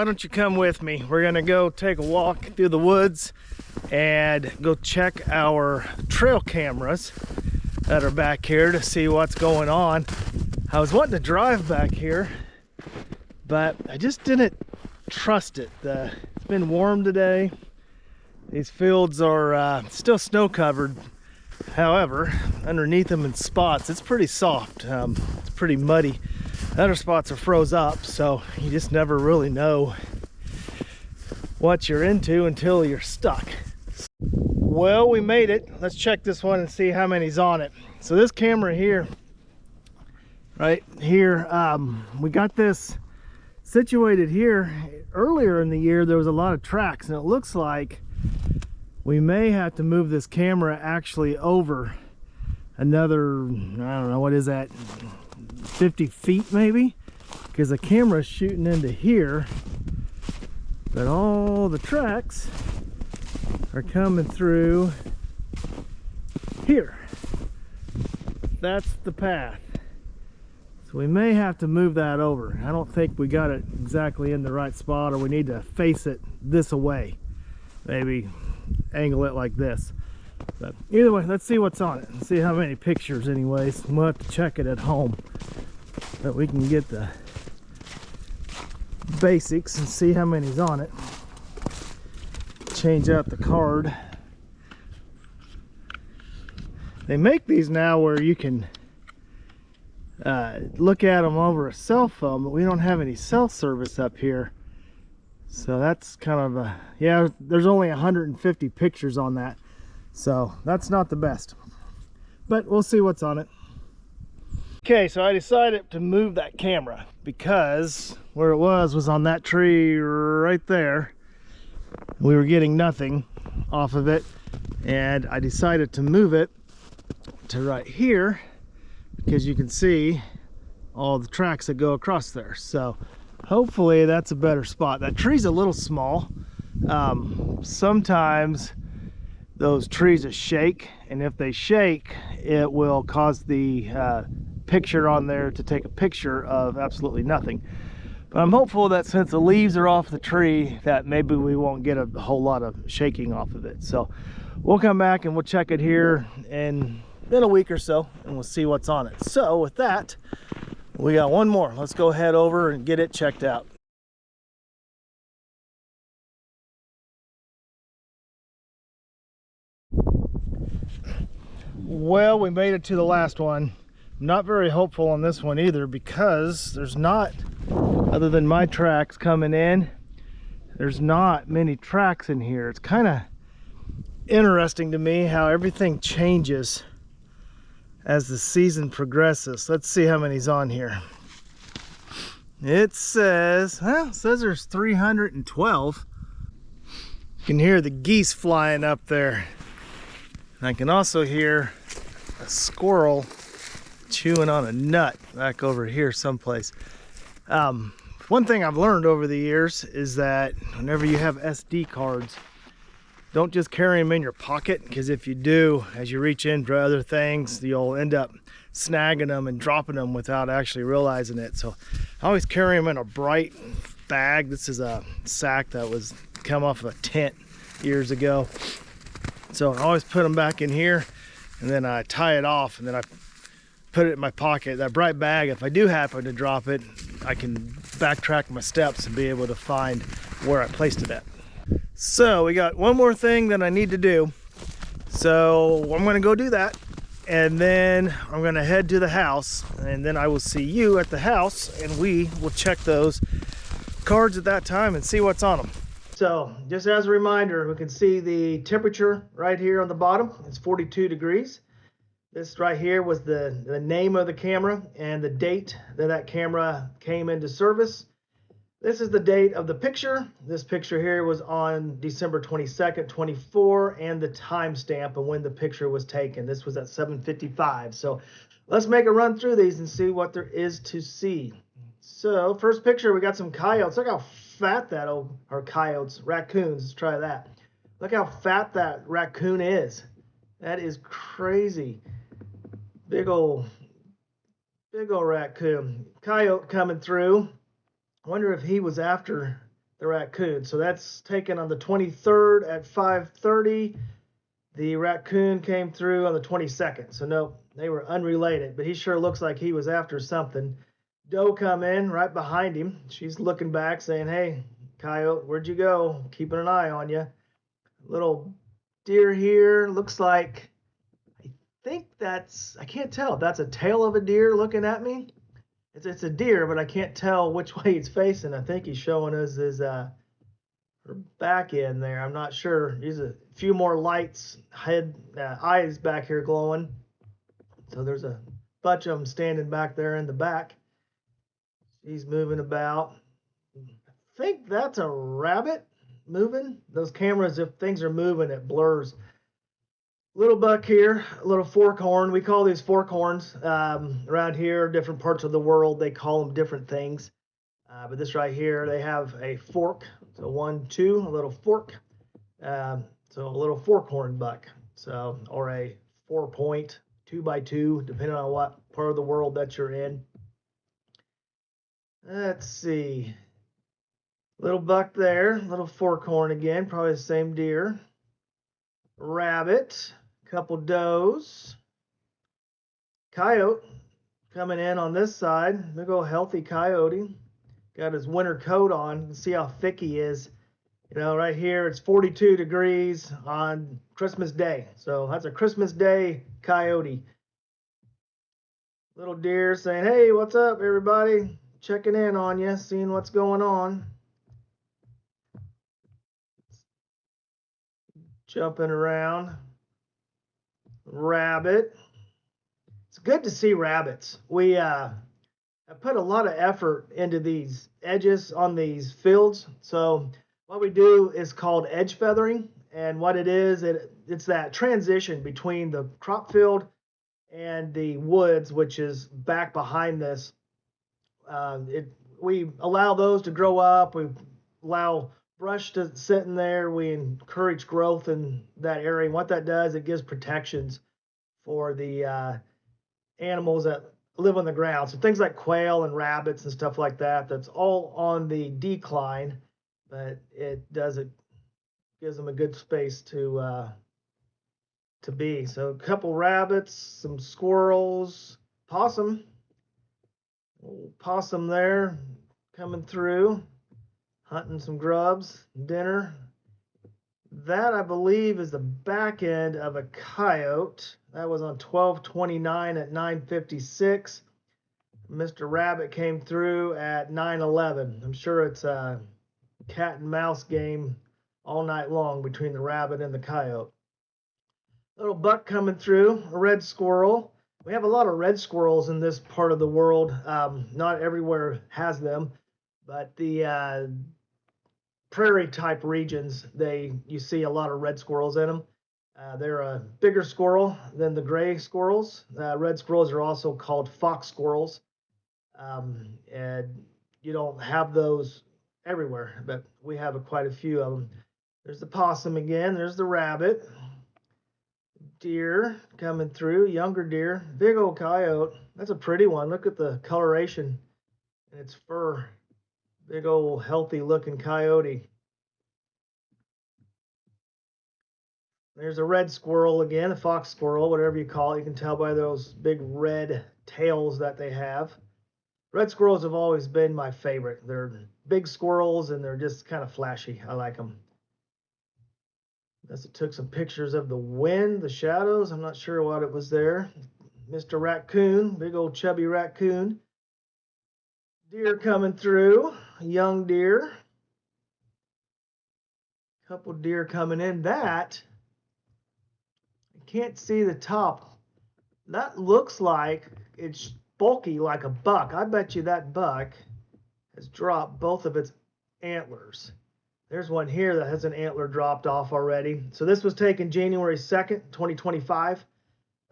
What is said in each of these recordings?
why don't you come with me? We're gonna go take a walk through the woods and go check our trail cameras that are back here to see what's going on. I was wanting to drive back here, but I just didn't trust it. It's been warm today. These fields are still snow covered. However, underneath them in spots, it's pretty soft. It's pretty muddy. Other spots are froze up, so you just never really know what you're into until you're stuck. Well, we made it. Let's check this one and see how many's on it. So this camera here, right here, we got this situated here. Earlier in the year, there was a lot of tracks, and it looks like we may have to move this camera actually over another, I don't know, what is that, 50 feet maybe? Because the camera's shooting into here, but all the tracks are coming through here. That's the path. So we may have to move that over. I don't think we got it exactly in the right spot, or we need to face it this away. Maybe angle it like this. But either way, let's see what's on it and see how many pictures anyways. We'll have to check it at home, but we can get the basics and see how many's on it. Change out the card. They make these now where you can look at them over a cell phone, but we don't have any cell service up here. So that's kind of a, yeah, there's only 150 pictures on that. So that's not the best, but we'll see what's on it. Okay, so I decided to move that camera because where it was on that tree right there. We were getting nothing off of it, and I decided to move it to right here because you can see all the tracks that go across there. So hopefully that's a better spot. That tree's a little small. Sometimes those trees will shake, and if they shake, it will cause the picture on there to take a picture of absolutely nothing. But I'm hopeful that since the leaves are off the tree, that maybe we won't get a whole lot of shaking off of it. So we'll come back and we'll check it here in a week or so, and we'll see what's on it. So with that, we got one more. Let's go head over and get it checked out. Well, we made it to the last one. I'm not very hopeful on this one either, because there's not, other than my tracks coming in, there's not many tracks in here. It's kind of interesting to me how everything changes as the season progresses. Let's see how many's on here. It says, well, it says there's 312. You can hear the geese flying up there. And I can also hear a squirrel chewing on a nut back over here someplace. One thing I've learned over the years is that whenever you have SD cards, don't just carry them in your pocket, because if you do, as you reach in for other things, you'll end up snagging them and dropping them without actually realizing it. So I always carry them in a bright bag. This is a sack that was come off of a tent years ago. So I always put them back in here, and then I tie it off, and then I put it in my pocket. That bright bag, if I do happen to drop it, I can backtrack my steps and be able to find where I placed it at. So we got one more thing that I need to do. So I'm gonna go do that, and then I'm gonna head to the house, and then I will see you at the house, and we will check those cards at that time and see what's on them. So just as a reminder, we can see the temperature right here on the bottom. It's 42 degrees. This right here was the name of the camera and the date that that camera came into service. This is the date of the picture. This picture here was on December 22nd, 24, and the timestamp of when the picture was taken. This was at 7:55. So let's make a run through these and see what there is to see. So first picture, we got some coyotes. Look how fat that coyotes, raccoons, let's try that. Look how fat that raccoon is. That is crazy. Big old raccoon. Coyote coming through. I wonder if he was after the raccoon. So that's taken on the 23rd at 5:30. The raccoon came through on the 22nd. So no, they were unrelated, but he sure looks like he was after something. Doe come in right behind him. She's looking back saying, hey, coyote, where'd you go? Keeping an eye on you. Little deer here. Looks like, I think that's, I can't tell if that's a tail of a deer looking at me. It's a deer, but I can't tell which way he's facing. I think he's showing us his back end there. I'm not sure. There's a few more lights, eyes back here glowing. So there's a bunch of them standing back there in the back. He's moving about. I think that's a rabbit moving. Those cameras, if things are moving, it blurs. Little buck here, a little forkhorn. We call these forkhorns around here, different parts of the world, they call them different things. But this right here, they have a fork. So 1, 2, a little fork. So a little forkhorn buck. So, or a 4-point, 2x2, depending on what part of the world that you're in. Let's see. Little buck there, little forkhorn again, probably the same deer. Rabbit, couple does. Coyote coming in on this side. Big old healthy coyote. Got his winter coat on. You can see how thick he is. You know, right here it's 42 degrees on Christmas Day. So that's a Christmas Day coyote. Little deer saying, hey, what's up, everybody? Checking in on you, seeing what's going on. Jumping around. Rabbit. It's good to see rabbits. We I put a lot of effort into these edges on these fields. So what we do is called edge feathering. And what it is, it's that transition between the crop field and the woods, which is back behind this. We allow those to grow up. We allow brush to sit in there. We encourage growth in that area. And what that does, it gives protections for the animals that live on the ground. So things like quail and rabbits and stuff like that, that's all on the decline, but it gives them a good space to be. So a couple rabbits, some squirrels, possum there coming through, hunting some grubs, dinner. That, I believe, is the back end of a coyote. That was on 12/29 at 9:56. Mr. Rabbit came through at 9:11. I'm sure it's a cat and mouse game all night long between the rabbit and the coyote. Little buck coming through, a red squirrel. We have a lot of red squirrels in this part of the world. Not everywhere has them, but the prairie type regions, you see a lot of red squirrels in them. They're a bigger squirrel than the gray squirrels. Red squirrels are also called fox squirrels. And you don't have those everywhere, but we have quite a few of them. There's the possum again. There's the rabbit. Deer coming through, younger deer. Big old coyote. That's a pretty one. Look at the coloration in its fur. Big old healthy looking coyote. There's a red squirrel again, a fox squirrel, whatever you call it. You can tell by those big red tails that they have. Red squirrels have always been my favorite. They're big squirrels and they're just kind of flashy. I like them. It took some pictures of the wind, the shadows. I'm not sure what it was there. Mr. Raccoon, big old chubby raccoon. Deer coming through, young deer. Couple deer coming in. That, I can't see the top. That looks like it's bulky like a buck. I bet you that buck has dropped both of its antlers. There's one here that has an antler dropped off already. So this was taken January 2nd, 2025.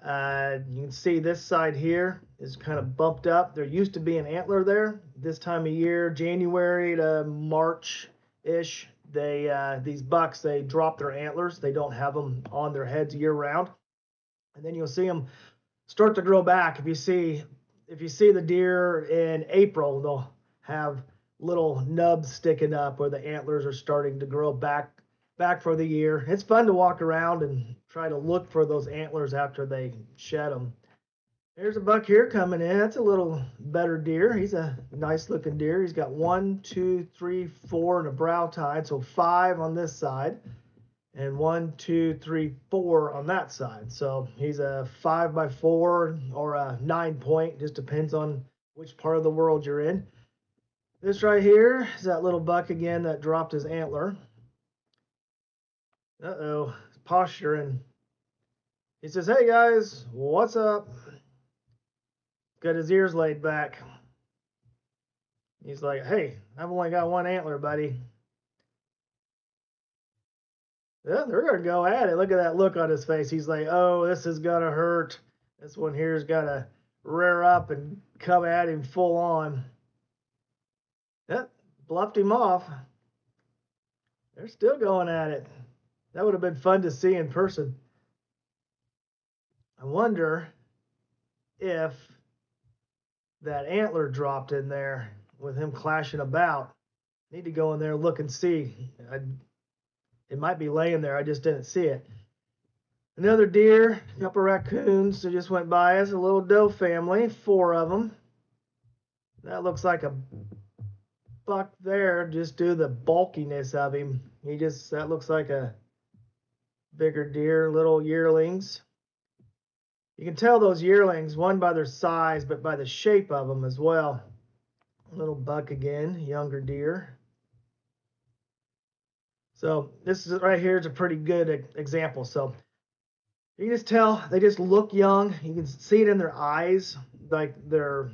You can see this side here is kind of bumped up. There used to be an antler there. This time of year, January to March-ish, these bucks, they drop their antlers. They don't have them on their heads year round. And then you'll see them start to grow back. If you see the deer in April, they'll have little nubs sticking up where the antlers are starting to grow back for the year. It's fun to walk around and try to look for those antlers after they shed them. There's a buck here coming in. That's a little better deer. He's a nice looking deer. He's got 1, 2, 3, 4 and a brow tine, so 5 on this side, and 1, 2, 3, 4 on that side. So he's a 5x4 or a 9-point, just depends on which part of the world you're in. This right here is that little buck again that dropped his antler. Uh-oh, posturing. He says, "Hey guys, what's up?" Got his ears laid back. He's like, "Hey, I've only got 1 antler, buddy." Yeah, they're gonna go at it. Look at that look on his face. He's like, "Oh, this is gonna hurt. This one here's gotta rear up and come at him full on." Yep, bluffed him off. They're still going at it. That would have been fun to see in person. I wonder if that antler dropped in there with him clashing about. Need to go in there and look and see. It might be laying there. I just didn't see it. Another deer, a couple raccoons that just went by us. A little doe family, 4 of them. That looks like a buck there, just due to the bulkiness of him. That looks like a bigger deer, little yearlings. You can tell those yearlings, one by their size, but by the shape of them as well. Little buck again, younger deer. So this is right here is a pretty good example. So you can just tell they just look young. You can see it in their eyes, like their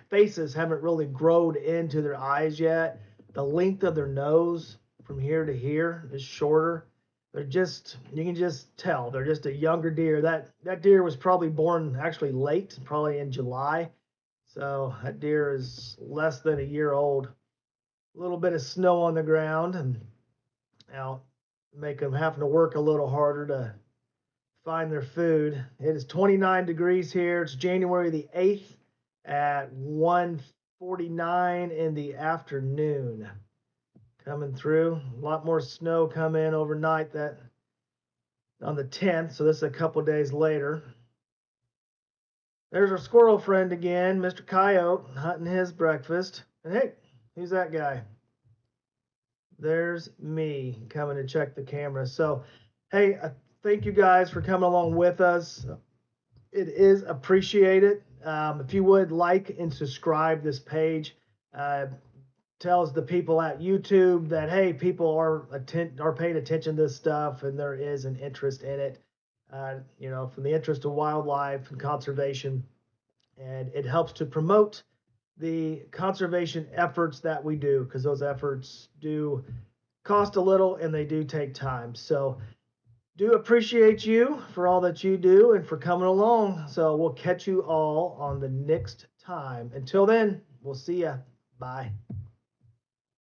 faces haven't really grown into their eyes yet. The length of their nose from here to here is shorter. You can just tell they're just a younger deer. That deer was probably born actually late, probably in July. So that deer is less than a year old. A little bit of snow on the ground and make them having to work a little harder to find their food. It is 29 degrees here. It's January the 8th at 1:49 in the afternoon. Coming through. A lot more snow come in overnight that on the 10th, so this is a couple days later. There's our squirrel friend again, Mr. Coyote, hunting his breakfast. And hey, who's that guy? There's me coming to check the camera. So, hey, thank you guys for coming along with us. It is appreciated. If you would like and subscribe this page, tells the people at YouTube that, hey, people are paying attention to this stuff and there is an interest in it, from the interest of wildlife and conservation. And it helps to promote the conservation efforts that we do, because those efforts do cost a little and they do take time. So do appreciate you for all that you do and for coming along. So we'll catch you all on the next time. Until then, we'll see ya. Bye.